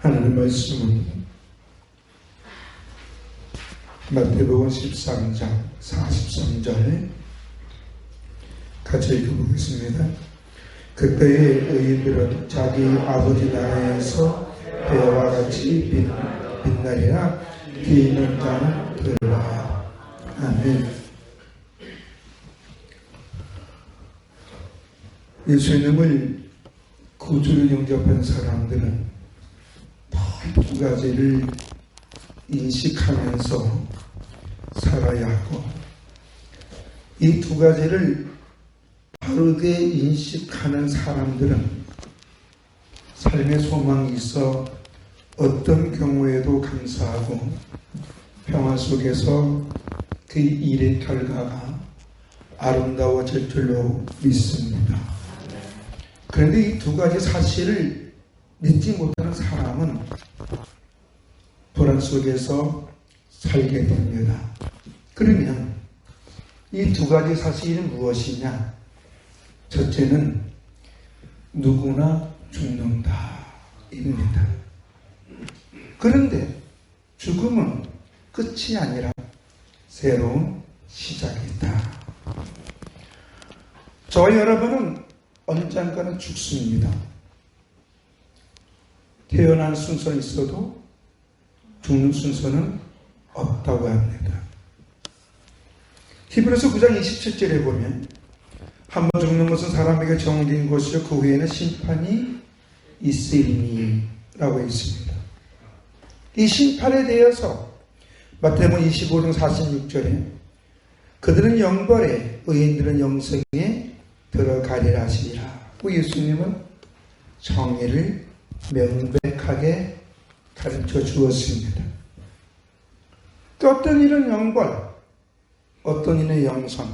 하나님 말씀은 마태복음 13장 43절에 같이 읽어보겠습니다. 그때의 의인들은 자기 아버지 나라에서 배와 같이 빛나리라. 귀 있는 자는 들으라. 아멘. 예수님을 구주로 영접한 사람들은 두 가지를 인식하면서 살아야 하고, 이 두 가지를 바르게 인식하는 사람들은 삶의 소망이 있어 어떤 경우에도 감사하고 평화 속에서 그 일의 결과가 아름다워질 줄로 믿습니다. 그런데 이 두 가지 사실을 믿지 못하는 사람은 불안 속에서 살게 됩니다. 그러면 이 두 가지 사실이 무엇이냐? 첫째는 누구나 죽는다 입니다. 그런데 죽음은 끝이 아니라 새로운 시작이다. 저와 여러분은 언젠가는 죽습니다. 태어난 순서는 있어도 죽는 순서는 없다고 합니다. 히브리서 9장 27절에 보면 한 번 죽는 것은 사람에게 정해진 것이요 그 후에는 심판이 있으리니 라고 있습니다. 이 심판에 대해서 마태복음 25장 46절에 그들은 영벌에 의인들은 영생에 들어가리라 하시리라. 예수님은 정의를 명백하게 가르쳐 주었습니다. 또 어떤 이는 영벌, 어떤 이는 영생.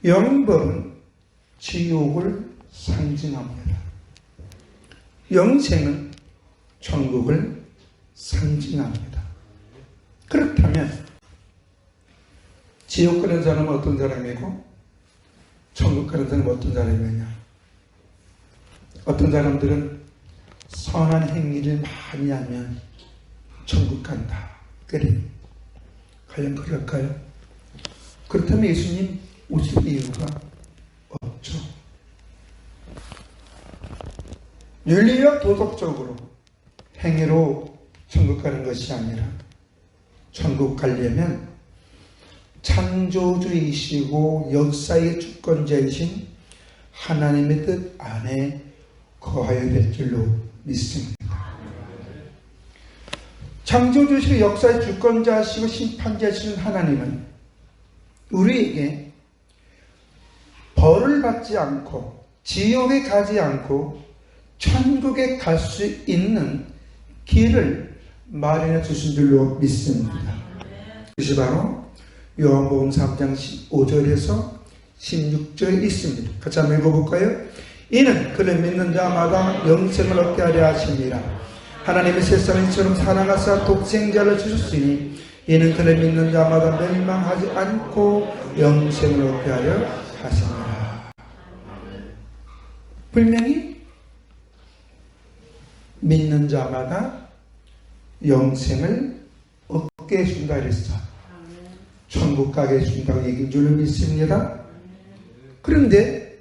영벌은 지옥을 상징합니다. 영생은 천국을 상징합니다. 그렇다면 지옥 가는 사람은 어떤 사람이고 천국 가는 사람은 어떤 사람이냐? 어떤 사람들은 선한 행위를 많이 하면 천국 간다. 그래. 과연 그럴까요? 그렇다면 예수님 오실 이유가 없죠. 윤리와 도덕적으로 행위로 천국 가는 것이 아니라 천국 가려면 창조주이시고 역사의 주권자이신 하나님의 뜻 안에 거하여야 될 줄로 믿습니다. 창조주시고 역사의 주권자시고 심판자이신 하나님은 우리에게 벌을 받지 않고 지옥에 가지 않고 천국에 갈 수 있는 길을 마련해 주신 줄로 믿습니다. 그것이 바로 요한복음 3장 15절에서 16절에 있습니다. 같이 한번 읽어볼까요? 이는 그를 믿는 자마다 영생을 얻게 하려 하심이라. 하나님이 세상을 이처럼 사랑하사 독생자를 주셨으니 이는 그를 믿는 자마다 멸망하지 않고 영생을 얻게 하려 하심이라. 분명히 믿는 자마다 영생을 얻게 해준다 그랬어. 천국 가게 해준다고 얘기인 줄로 믿습니다. 그런데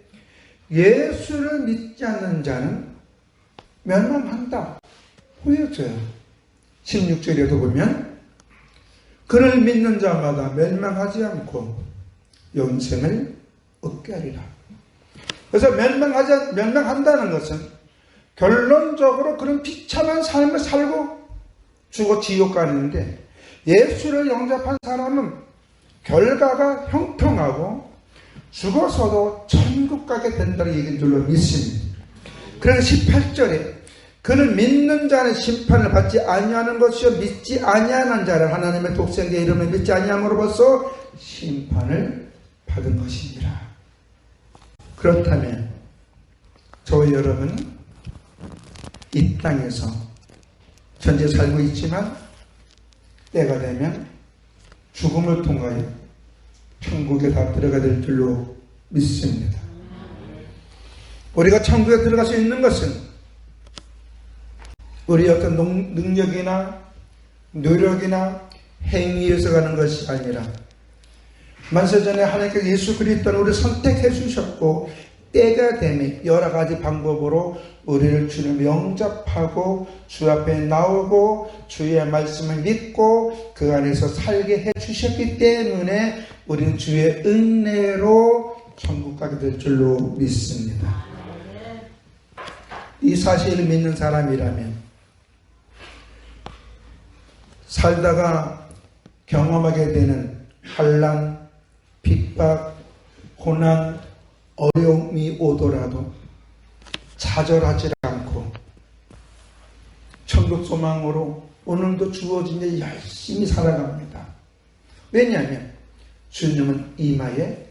예수를 믿지 않는 자는 멸망한다. 보여줘요. 16절에도 보면 그를 믿는 자마다 멸망하지 않고 영생을 얻게 하리라. 그래서 멸망한다는 것은 결론적으로 그런 비참한 삶을 살고 죽어 지옥 가는데, 예수를 영접한 사람은 결과가 형통하고 죽어서도 천국 가게 된다는 얘기인 줄로 믿습니다. 그래서 18절에 그를 믿는 자는 심판을 받지 아니하는 것이요 믿지 아니하는 자를 하나님의 독생자 이름을 믿지 아니함으로 벌써 심판을 받은 것이니라. 그렇다면 저와 여러분은 이 땅에서 현재 살고 있지만 때가 되면 죽음을 통하여 천국에 다 들어가야 될 줄로 믿습니다. 우리가 천국에 들어갈 수 있는 것은 우리 어떤 능력이나 노력이나 행위에서 가는 것이 아니라 만세전에 하나님께서 예수 그리스도를 우리를 선택해 주셨고 때가 되면 여러 가지 방법으로 우리를 주님 영접하고 주 앞에 나오고 주의 말씀을 믿고 그 안에서 살게 해 주셨기 때문에 우리는 주의 은혜로 천국 가게 될 줄로 믿습니다. 이 사실을 믿는 사람이라면 살다가 경험하게 되는 환난, 핍박, 고난, 어려움이 오더라도 좌절하지 않고 천국 소망으로 오늘도 주어진 일 열심히 살아갑니다. 왜냐하면 주님은 이마에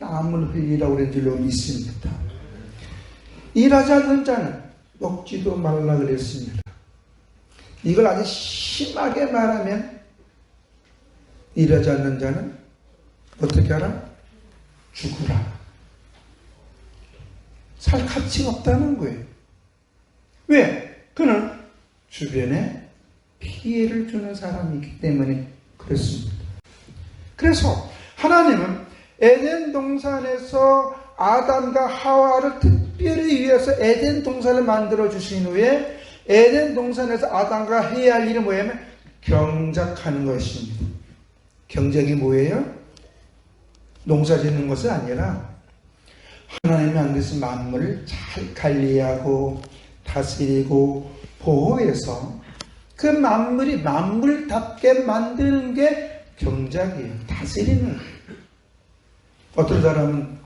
땀을 흘리라고 그런 줄로 믿습니다. 일하지 않는 자는 먹지도 말라 그랬습니다. 이걸 아주 심하게 말하면 일하지 않는 자는 어떻게 하라? 죽으라. 살 가치가 없다는 거예요. 왜? 그는 주변에 피해를 주는 사람이기 때문에 그렇습니다. 그래서 하나님은 에덴 동산에서 아담과 하와를 특별히 위해서 에덴 동산을 만들어 주신 후에 에덴 동산에서 아담과 해야 할 일이 뭐냐면 경작하는 것입니다. 경작이 뭐예요? 농사 짓는 것이 아니라 하나님이 만드신 만물을 잘 관리하고 다스리고 보호해서 그 만물이 만물답게 만드는 게 경작이에요. 다스리는 거예요. 어떤 사람은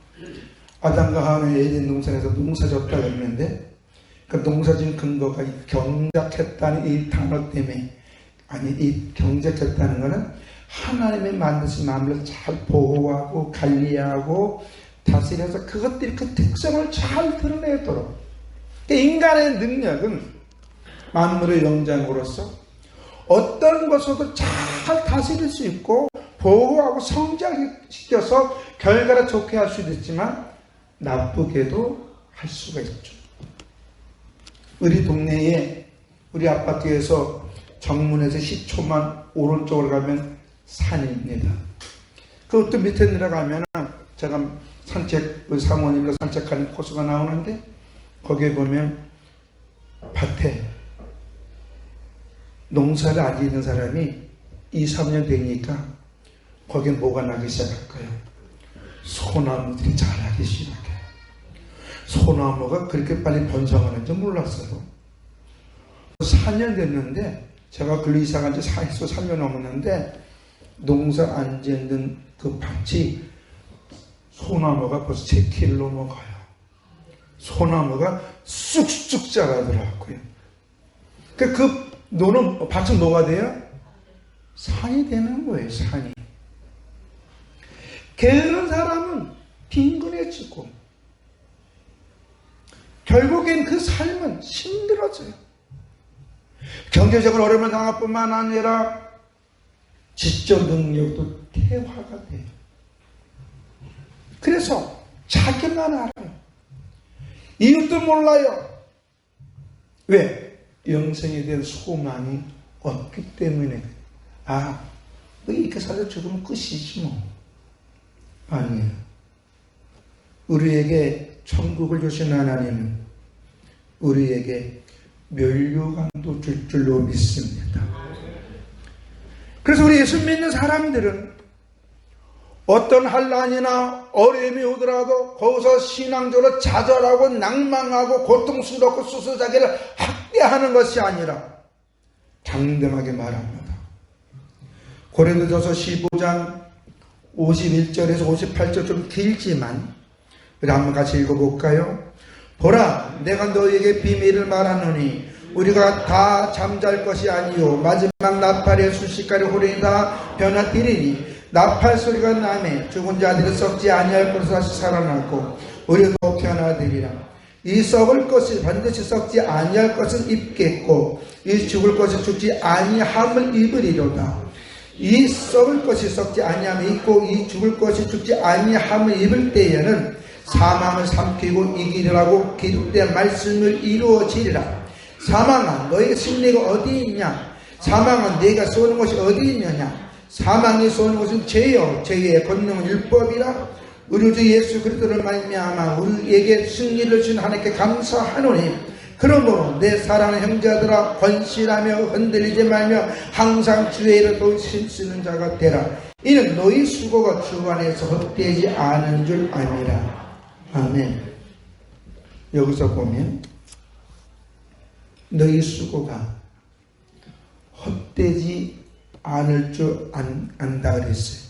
아담과 하와는 에덴 동산에서 농사졌다고 했는데 그 농사진 근거가 이 경작했다는 이 단어 때문에, 아니 이 경작했다는 것은 하나님이 만드신 만물을 잘 보호하고 관리하고 다스려서 그것들이 그 특성을 잘 드러내도록. 인간의 능력은 만물의 영장으로서 어떤 것으로도 잘 다스릴 수 있고 보호하고 성장시켜서 결과를 좋게 할 수도 있지만 나쁘게도 할 수가 있죠. 우리 동네에 우리 아파트에서 정문에서 10초만 오른쪽으로 가면 산입니다. 그것도 밑에 내려가면 제가 우리 사모님과 산책하는 코스가 나오는데 거기에 보면 밭에 농사를 안 짓는 사람이 2, 3년 되니까 거기에 뭐가 나기 시작할 거예요. 소나무들이 자라기 시작해요. 소나무가 그렇게 빨리 번성하는지 몰랐어요. 4년 됐는데 제가 글로 이사간 지 3년 넘었는데 농사 안 짓는 그 밭이 소나무가 벌써 3km 넘어가요. 소나무가 쑥쑥 자라더라고요. 그 노는 밭은 뭐가 돼요? 산이 되는 거예요. 산이. 게으른 사람은 빈곤해지고 결국엔 그 삶은 힘들어져요. 경제적으로 어려움을 당할 뿐만 아니라 지적 능력도 퇴화가 돼요. 그래서 자기만 알아요. 이것도 몰라요. 왜? 영생에 대한 소망이 없기 때문에. 이렇게 살다 죽으면 끝이지 뭐. 아니에요. 우리에게 천국을 주신 하나님은 우리에게 면류관도 줄 줄로 믿습니다. 그래서 우리 예수 믿는 사람들은 어떤 환난이나 어려움이 오더라도 거기서 신앙적으로 좌절하고 낭망하고 고통스럽고 스스로 자기를 학대하는 것이 아니라 장대하게 말합니다. 고린도전서 15장 51절에서 58절 좀 길지만 우리 한번 같이 읽어볼까요? 보라, 내가 너에게 비밀을 말하노니 우리가 다 잠잘 것이 아니요 마지막 나팔의 순식간에 호련이 다 변화되리니 나팔 소리가 나매 죽은 자들이 썩지 아니할 것을 다시 살아나고 우리도 태어나되리라. 이 썩을 것이 반드시 썩지 아니할 것을 입겠고 이 죽을 것이 죽지 아니함을 입으리로다. 이 썩을 것이 썩지 아니함을 입고 이 죽을 것이 죽지 아니함을 입을 때에는 사망을 삼키고 이기리라고 기록된 말씀을 이루어지리라. 사망아 너의 승리가 어디 있냐? 사망아 네가 쏘는 것이 어디 있느냐? 사망이 쏘는 것은 죄요 죄의 권능은 율법이라. 우리 주 예수 그리스도를 말미암아 우리에게 승리를 준 하나님께 감사하노니 그러므로 내 사랑하는 형제들아 건실하며 흔들리지 말며 항상 주의 일을 힘쓰는 자가 되라. 이는 너희 수고가 주 안에서 헛되지 않은 줄 아니라. 아멘. 여기서 보면 너희 수고가 헛되지 않을 줄 안다 그랬어요.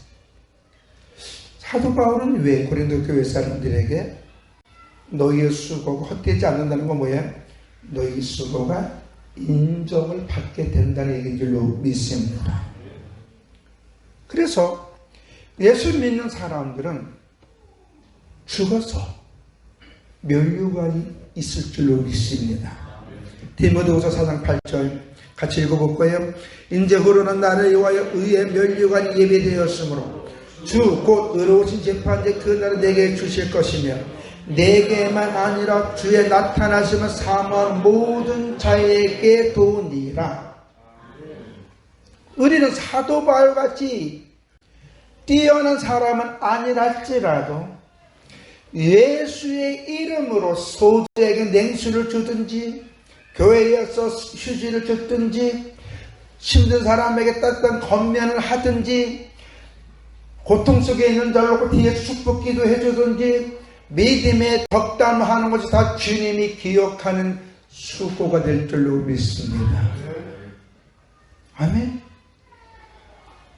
사도 바울은 왜 고린도 교회 사람들에게 너희의 수고가 헛되지 않는다는 건 뭐예요? 너희 수고가 인정을 받게 된다는 얘기인 줄로 믿습니다. 그래서 예수 믿는 사람들은 죽어서 멸류관이 있을 줄로 믿습니다. 디모데후서 4장 8절 같이 읽어볼 거예요. 인제 후로는 나를 위하여 의의 멸류관이 예비되었으므로 주 곧 의로우신 재판대 그 날을 내게 주실 것이며 내게만 아니라 주의 나타나심을 사모하는 모든 자에게 도우니라. 우리는 사도 바울같이 뛰어난 사람은 아니랄지라도 예수의 이름으로 소주에게 냉수를 주든지 교회에서 휴지를 줬든지 힘든 사람에게 따뜻한 겉면을 하든지 고통 속에 있는 자를 놓고 뒤에서 축복기도 해주든지 믿음의 덕담하는 것이 다 주님이 기억하는 수고가 될 줄로 믿습니다. 아멘.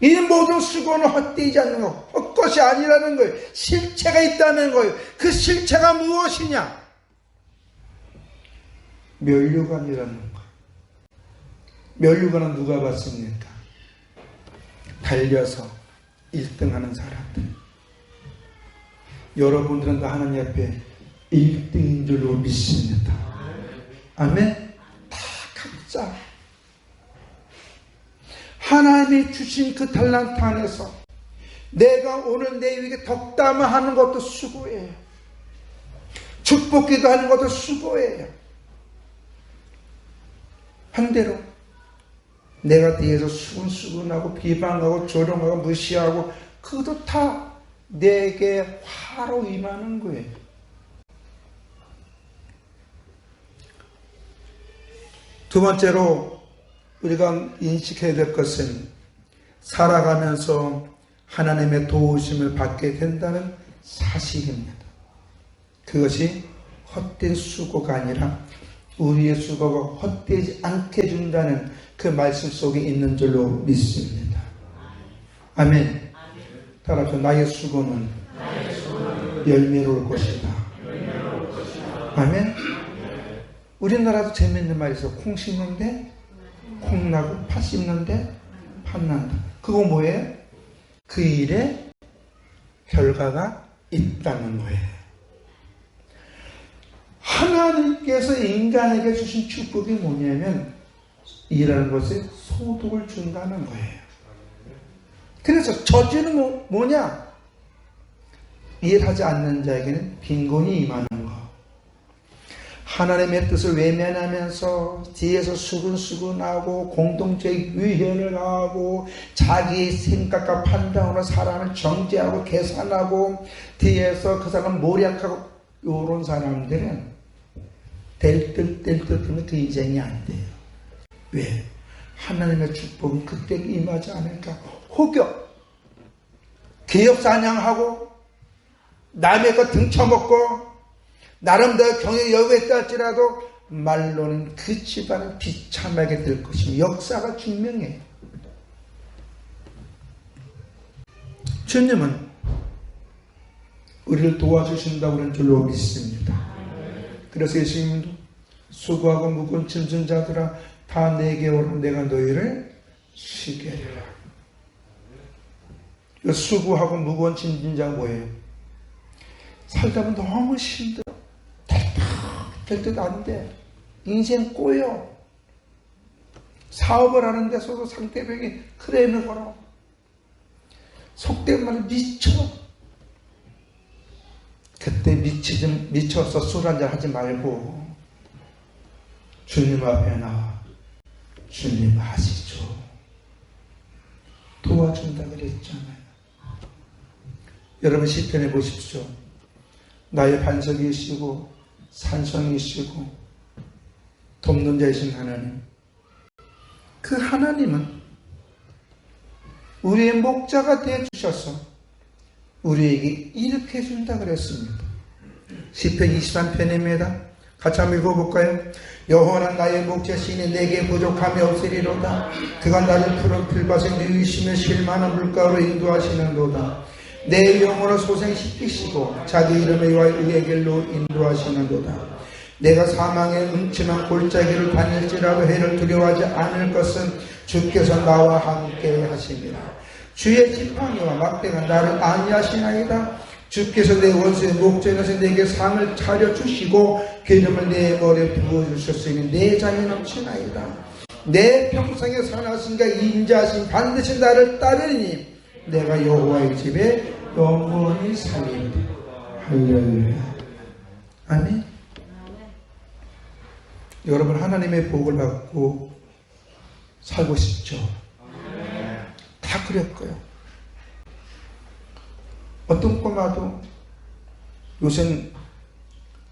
이 모든 수고는 헛되지 않는 거, 헛것이 아니라는 거예요. 실체가 있다는 거예요. 그 실체가 무엇이냐? 멸류관이라는 거예요. 멸류관은 누가 봤습니까? 달려서 1등하는 사람들. 여러분들은 다 하나님 앞에 1등인 줄로 믿습니다. 아멘. 다 각자 하나님이 주신 그 달란트 안에서 내가 오늘 내 위에 덕담을 하는 것도 수고예요. 축복기도 하는 것도 수고예요. 반대로 내가 뒤에서 수근수근하고 비방하고 조롱하고 무시하고 그것도 다 내게 화로 임하는 거예요. 두 번째로 우리가 인식해야 될 것은 살아가면서 하나님의 도우심을 받게 된다는 사실입니다. 그것이 헛된 수고가 아니라 우리의 수고가 헛되지 않게 준다는 그 말씀 속에 있는 줄로 믿습니다. 아멘. 따라서 나의 수고는 열매로 올 것이다. 아멘. 우리나라도 재밌는 말이 있어. 콩 심는데 콩 나고 팥 심는데 팥 난다. 그거 뭐예요? 그 일에 결과가 있다는 거예요. 하나님께서 인간에게 주신 축복이 뭐냐면 일하는 것에 소득을 준다는 거예요. 그래서 저주는 뭐냐? 일하지 않는 자에게는 빈곤이 임하는 거. 하나님의 뜻을 외면하면서 뒤에서 수근수근하고 공동체의 위헌을 하고 자기 생각과 판단으로 사람을 정죄하고 계산하고 뒤에서 그 사람 모략하고 이런 사람들은 될 듯 하면 그 인생이 안 돼요. 왜? 하나님의 축복은 그때 임하지 않을까? 혹여 기업 사냥하고 남의 거 등쳐먹고 나름대로 경영에 여유했다 할지라도 말로는 그 집안은 비참하게 될 것이 역사가 증명해요. 주님은 우리를 도와주신다고 하는 줄로 믿습니다. 그래서 예수님도 수고하고 무거운 짐진 자들아 다 내게 오라 내가 너희를 쉬게 하리라. 수고하고 무거운 짐진 자가 뭐예요? 살다 보면 너무 힘들어. 될 듯 안 돼. 인생 꼬여. 사업을 하는데서도 상대방이 크레인을 걸어. 속된 말로 미쳐. 그때 미쳐서 술 한잔 하지 말고 주님 앞에 나와 주님 하시죠. 도와준다 그랬잖아요. 여러분 시편에 보십시오. 나의 반석이시고 산성이시고 돕는 자이신 하나님. 그 하나님은 우리의 목자가 되어주셔서 우리에게 이렇게 해준다 그랬습니다. 시편 23편입니다. 같이 한번 읽어볼까요? 여호와는 나의 목자시니 내게 부족함이 없으리로다. 그가 나를 푸른 풀밭에 누이시며 쉴만한 물가로 인도하시는도다. 내 영혼을 소생시키시고 자기 이름의 의의 길로 인도하시는도다. 내가 사망의 음침한 골짜기를 다닐지라도 해를 두려워하지 않을 것은 주께서 나와 함께 하심이라. 주의 지팡이와 막대가 나를 안위하시나이다. 주께서 내 원수의 목전에서 내게 상을 차려주시고 기름을 내 머리에 부어주셨으니 내 잔이 넘치나이다. 내 평생에 사나신가 인자하신 반드시 나를 따르니 내가 여호와의 집에 영원히 살리리라. 할렐루야. 아멘. 여러분 하나님의 복을 받고 살고 싶죠? 다 그랬고요. 어떤 꼬마도 요새는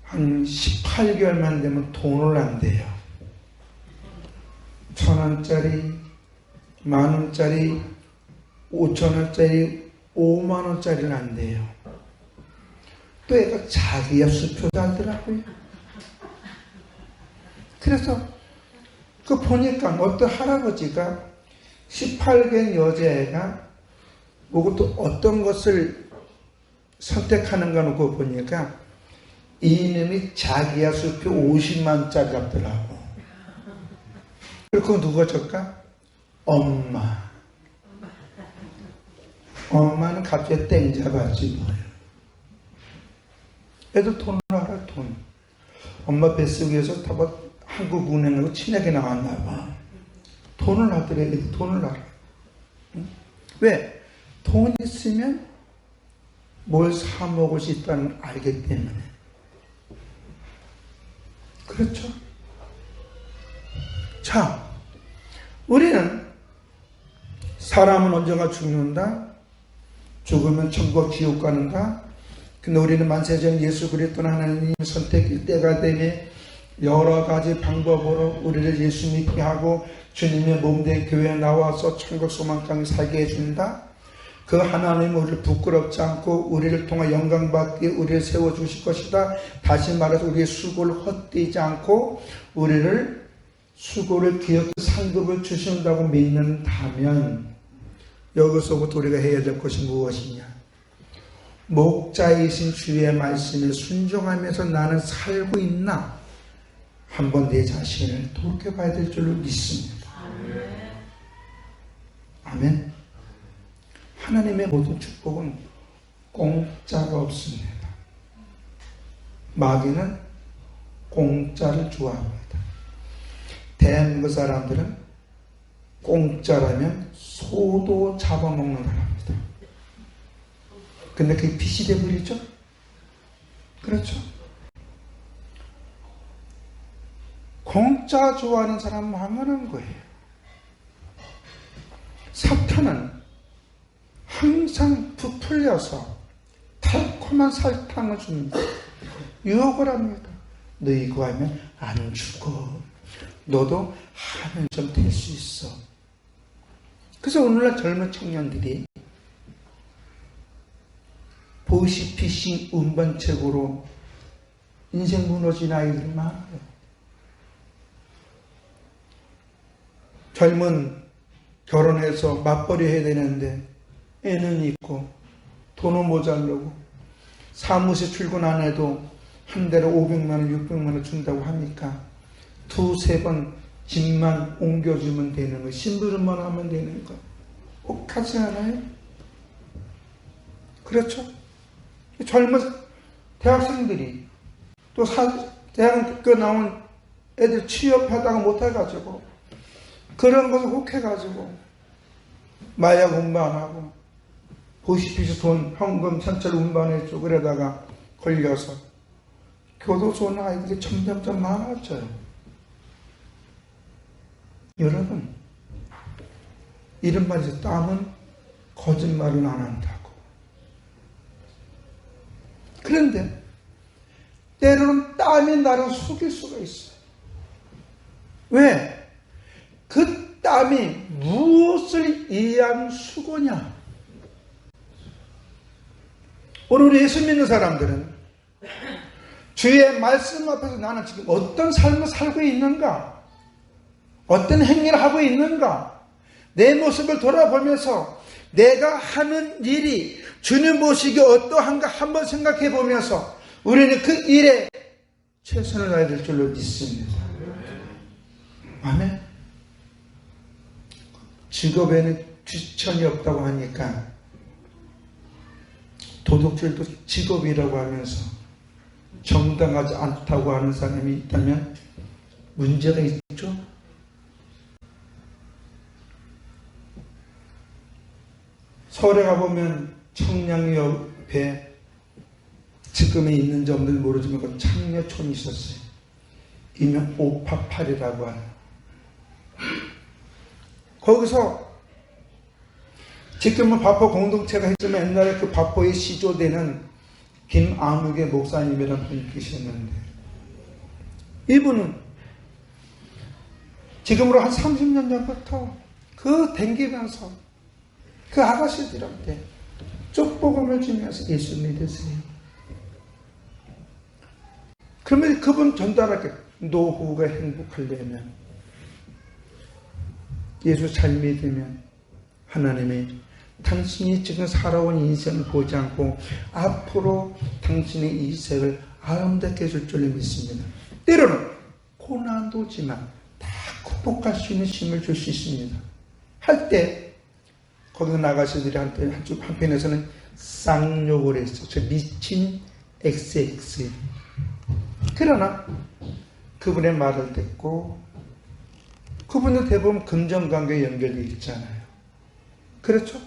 한 18개월만 되면 돈을 안 돼요. 1,000원짜리, 10,000원짜리, 5,000원짜리, 50,000원짜리는 안 돼요. 또 애가 자기야 수표도 알더라고요. 그래서 그 보니까 어떤 할아버지가 18개월 여자애가 뭐고 또 어떤 것을 선택하는가 놓고 보니까 이놈이 자기야 수표 50만원짜리 잡더라고. 그리고 누가 줬까? 엄마. 엄마는 갑자기 땡 잡았지 뭐예요. 애들 돈을 알아. 돈. 엄마 뱃속에서 다 한국은행으로 친하게 나왔나 봐. 돈을 알더래. 애들 돈을 알아. 응? 왜? 돈 있으면 뭘 사 먹을 수 있다는 걸 알기 때문에. 그렇죠? 자, 우리는 사람은 언젠가 죽는다. 죽으면 천국 지옥 가는가. 근데 우리는 만세전 예수 그리스도 하나님의 선택일 때가 되니 여러 가지 방법으로 우리를 예수 믿게 하고 주님의 몸된 교회에 나와서 천국 소망장에 살게 해준다. 그 하나님은 우리를 부끄럽지 않고 우리를 통해 영광받게 우리를 세워주실 것이다. 다시 말해서 우리의 수고를 헛되지 않고 우리를 수고를 기억해 상급을 주신다고 믿는다면 여기서부터 우리가 해야 될 것이 무엇이냐. 목자이신 주의 말씀에 순종하면서 나는 살고 있나? 한번 내 자신을 돌이켜봐야 될 줄로 믿습니다. 아멘. 하나님의 모든 축복은 공짜가 없습니다. 마귀는 공짜를 좋아합니다. 대한민국 사람들은 공짜라면 소도 잡아먹는 사람입니다. 근데 그게 빛이 돼버리죠? 그렇죠? 공짜 좋아하는 사람은 망하는 거예요. 사탄은 항상 부풀려서 달콤한 설탕을 줍니다. 유혹을 합니다. 너 이거 하면 안 죽어. 너도 하면 좀 될 수 있어. 그래서 오늘날 젊은 청년들이 보이스피싱 운반책으로 인생 무너진 아이들이 많아요. 젊은 결혼해서 맞벌이 해야 되는데 애는 있고 돈은 모자르고 사무실 출근 안 해도 한 달에 500만 원, 600만 원 준다고 하니까 두세 번 집만 옮겨주면 되는 거, 심부름만 하면 되는 거. 혹하지 않아요? 그렇죠? 젊은 대학생들이 또 대학교 나온 애들 취업하다가 못해가지고 그런 것을 혹해가지고 마약 운반하고 보시피시 돈 현금 천천히 운반해주고 그러다가 걸려서 교도소 온 아이들이 점점점 많아져요. 여러분, 이런 말이죠. 땀은 거짓말을 안 한다고. 그런데 때로는 땀이 나를 속일 수가 있어요. 왜? 그 땀이 무엇을 이해한 수고냐? 오늘 예수 믿는 사람들은 주의 말씀 앞에서 나는 지금 어떤 삶을 살고 있는가? 어떤 행위를 하고 있는가? 내 모습을 돌아보면서 내가 하는 일이 주님 모시기 어떠한가 한번 생각해 보면서 우리는 그 일에 최선을 다해야 될 줄로 믿습니다. 아멘. 직업에는 귀천이 없다고 하니까 도둑질도 직업이라고 하면서 정당하지 않다고 하는 사람이 있다면 문제가 있죠. 서울에 가보면 청량리 옆에 지금에 있는지 없는지 모르지만 그 창녀촌이 있었어요. 이면 오파팔이라고 하는. 거기서 지금은 바포 공동체가 했지만 옛날에 그 바포의 시조되는 김아무개 목사님이라는 분이 계셨는데 이분은 지금으로 한 30년 전부터 그 댕기면서 그 아가씨들한테 쪽복음을 주면서 예수 믿으세요. 그러면 그분 전달하게 노후가 행복하려면 예수 잘 믿으면 하나님이 당신이 지금 살아온 인생을 보지 않고 앞으로 당신의 인생을 아름답게 해줄 줄로 믿습니다. 때로는 고난도 오지만 다 극복할 수 있는 힘을 줄 수 있습니다. 할 때 거기 나가시들이 한편에서는 쌍욕을 했어. 저 미친 XX. 그러나 그분의 말을 듣고 그분은 대부분 금전관계에 연결되어 있잖아요. 그렇죠?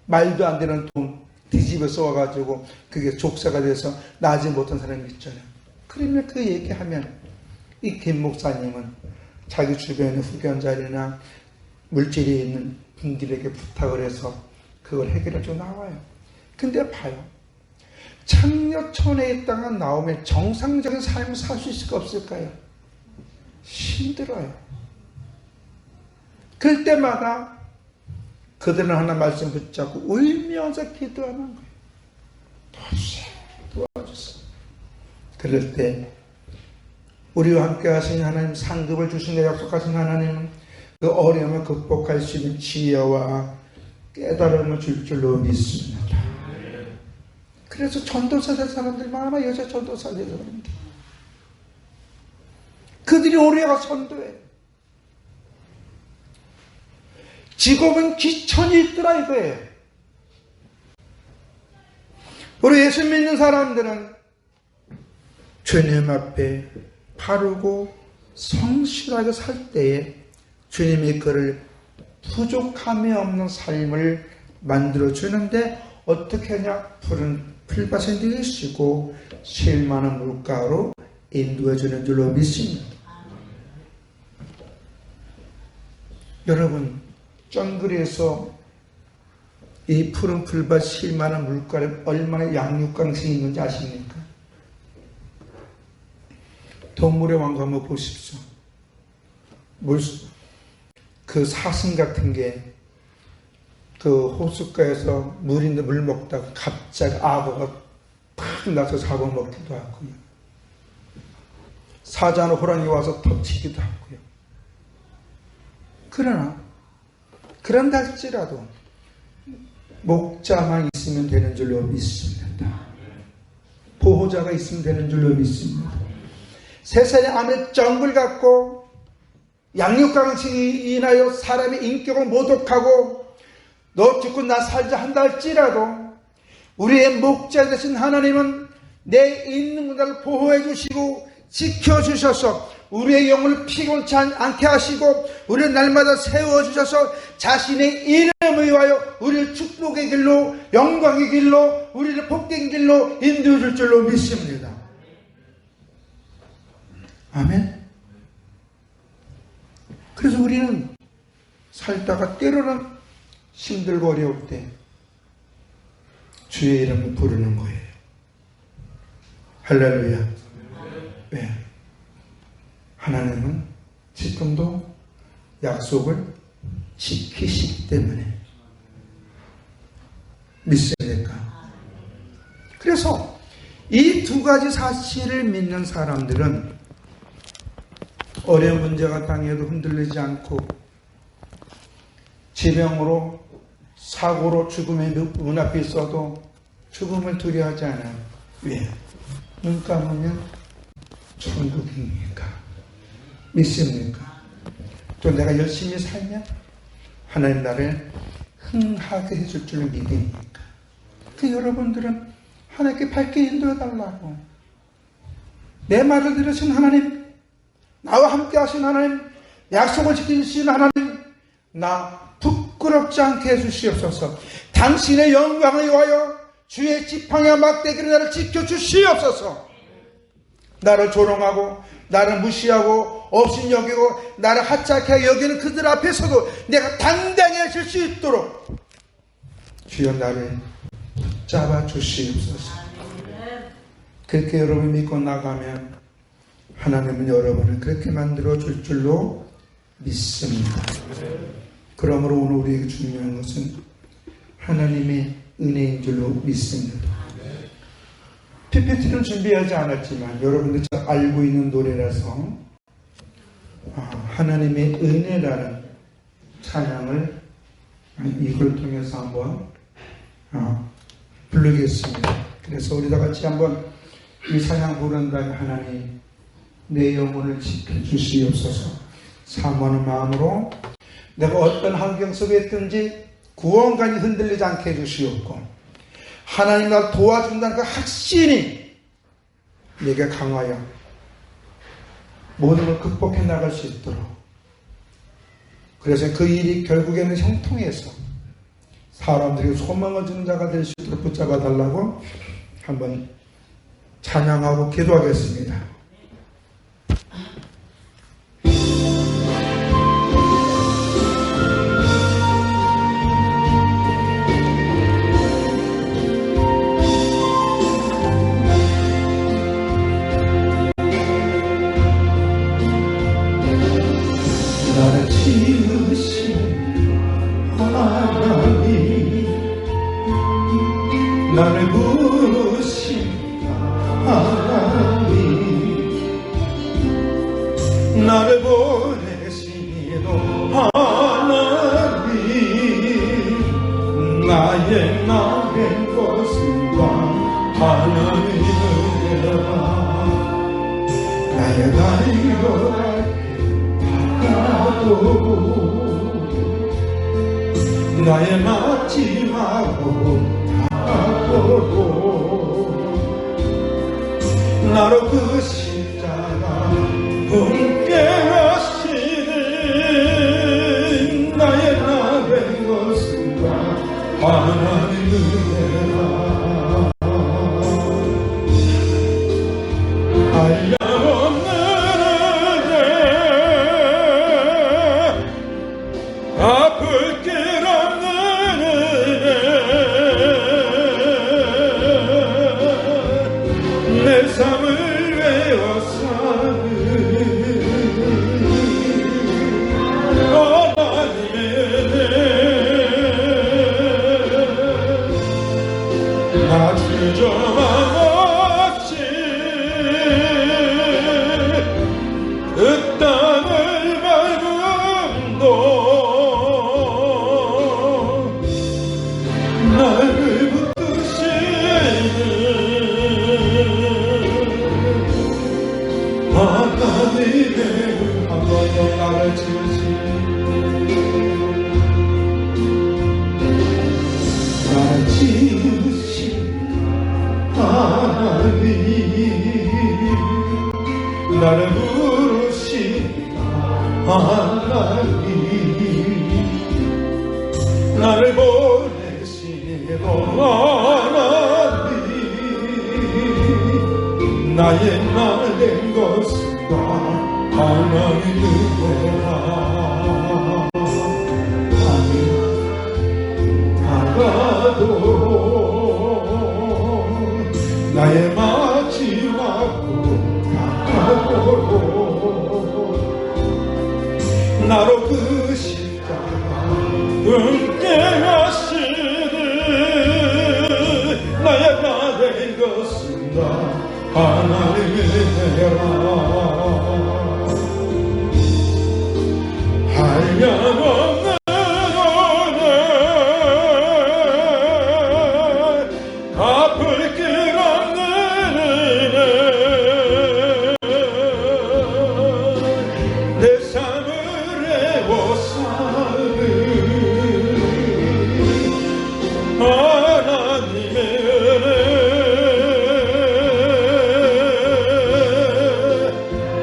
말도 안 되는 돈 뒤집어 써와가지고 그게 족쇄가 돼서 나지 못한 사람이 있잖아요. 그러면 그 얘기하면 이 김 목사님은 자기 주변의 후견자리나 물질이 있는 분들에게 부탁을 해서 그걸 해결해주고 나와요. 근데 봐요. 창녀촌에 있다가 나오면 정상적인 삶을 살 수 있을까 없을까요? 힘들어요. 그럴 때마다 그들은 하나 말씀 붙잡고 울면서 기도하는 거예요. 도와주세요. 그럴 때 우리와 함께 하신 하나님, 상급을 주시는 약속하신 하나님은 그 어려움을 극복할 수 있는 지혜와 깨달음을 줄 줄로 믿습니다. 그래서 전도사 될 사람들 많아. 여자 전도사 될 사람들. 그들이 오래 가서 선도해. 직업은 귀천이 있더라 이거예요. 우리 예수 믿는 사람들은 주님 앞에 바르고 성실하게 살 때에 주님이 그를 부족함이 없는 삶을 만들어주는데 어떻게 하냐? 푸른 풀밭에 누이시고 쉴만한 물가로 인도해주는 줄로 믿습니다. 여러분, 정글에서 이 푸른 풀밭 쉴만한 물가에 얼마나 양육강생이 있는지 아십니까? 동물의 왕국 한번 보십시오. 그 사슴 같은 게 그 호숫가에서 물 있는 물 먹다가 갑자기 악어가 팍 나서 잡아먹기도 하고요. 사자나 호랑이 와서 덮치기도 하고요. 그런다 할지라도 목자만 있으면 되는 줄로 믿습니다. 보호자가 있으면 되는 줄로 믿습니다. 세상에 안에 정글 같고 양육강식이 인하여 사람의 인격을 모독하고 너 죽고 나 살자 한다 할지라도 우리의 목자 되신 하나님은 내 있는 곳을 보호해 주시고 지켜주셔서 우리의 영혼을 피곤치 않게 하시고 우리를 날마다 세워주셔서 자신의 이름을 위하여 우리를 축복의 길로 영광의 길로 우리를 복된 길로 인도해 줄 줄로 믿습니다. 아멘. 그래서 우리는 살다가 때로는 힘들고 어려울 때 주의 이름을 부르는 거예요. 할렐루야. 왜? 하나님은 지금도 약속을 지키시기 때문에. 믿습니까? 그래서 이 두 가지 사실을 믿는 사람들은 어려운 문제가 당해도 흔들리지 않고 질병으로 사고로 죽음의 눈앞에 있어도 죽음을 두려워하지 않아요. 왜? 눈 감으면 천국이니까. 믿습니까? 또 내가 열심히 살면 하나님 나를 흥하게 해줄 줄 믿으니까. 그 여러분들은 하나님께 밝게 인도해달라고. 내 말을 들으신 하나님, 나와 함께 하신 하나님, 약속을 지키신 하나님, 나 부끄럽지 않게 해주시옵소서. 당신의 영광을 위하여 주의 지팡이와 막대기로 나를 지켜주시옵소서. 나를 조롱하고 나를 무시하고 업신여기고 나를 하찮게 여기는 그들 앞에서도 내가 당당히 하실 수 있도록 주여 나를 붙잡아 주시옵소서. 그렇게 여러분 믿고 나가면 하나님은 여러분을 그렇게 만들어 줄 줄로 믿습니다. 그러므로 오늘 우리에게 중요한 것은 하나님의 은혜인 줄로 믿습니다. PPT는 준비하지 않았지만 여러분들 잘 알고 있는 노래라서 하나님의 은혜라는 찬양을 이걸 통해서 한번 부르겠습니다. 그래서 우리 다 같이 한번 이 찬양 부른 다음에 하나님 내 영혼을 지켜주시옵소서. 사모하는 마음으로 내가 어떤 환경 속에 있든지 구원관이 흔들리지 않게 해주시옵고 하나님 나를 도와준다는 그 확신이 내게 강하여 모든 걸 극복해 나갈 수 있도록. 그래서 그 일이 결국에는 형통해서 사람들이 소망을 주는 자가 될 수 있도록 붙잡아 달라고 한번 찬양하고 기도하겠습니다. 나를 지으신 하나님, 나를 부르신 하나님, 나를 보내시도 하나님, 나의 나된 것은 다 하나님이라. 나의 나이가 나의 마지막으로 나로 그 십자가 함께 하시는 나의 나된 것은 다 하나님 은혜라. 한량없는 은혜 아플 길 없는 은혜 내 삶을 외워 사는 하나님의 은혜 나 주저함 없이 그 땅을 밟음도 나를 붙드시는 하나님의 한 번 더 나를 지으시는 나를 지으신 하나님, 나를 부르신 하나님, 나를 보내시는 하나님, 나의 나된 것은 다 하나님 은혜라. 그 십자가 함께 하시니 나야가 된 것은 다 하나님의 은혜라. 한량없는 은혜 갚을 길 없는 은혜 내 삶을 애워싸는 하나님의 은혜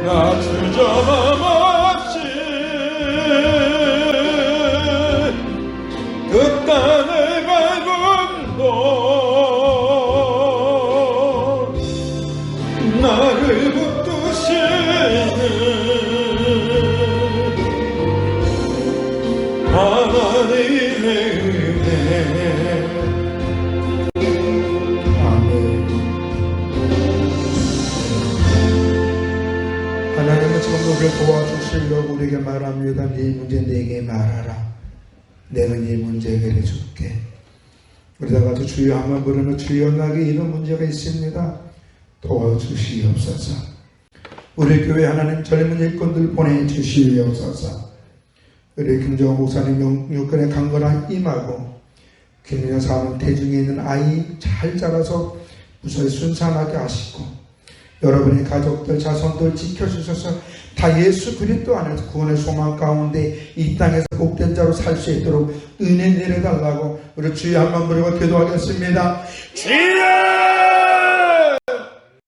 나 주저함 없이 그 땅을 밟음도 나를 붙드시는 하나님의 은혜. 아멘. 하나님은 지금 우리를 도와주시려고 우리에게 말합니다. 네 문제 내게 말하라. 내가 네 문제 해결해 줄게. 우리 다 같이 주여 한번 부르면 주여 나에게 이런 문제가 있습니다. 도와주시옵소서. 우리 교회 하나님 젊은 일꾼들 보내주시옵소서. 우리 김정호 목사님 육군에 강건한 임하고 김민아 사모님 대중에 있는 아이 잘 자라서 무사히 순산하게 하시고 여러분의 가족들 자손들 지켜주셔서 다 예수 그리스도 안에서 구원의 소망 가운데 이 땅에서 복된 자로 살 수 있도록 은혜 내려달라고 우리 주여 한번 부르고 기도하겠습니다. 주여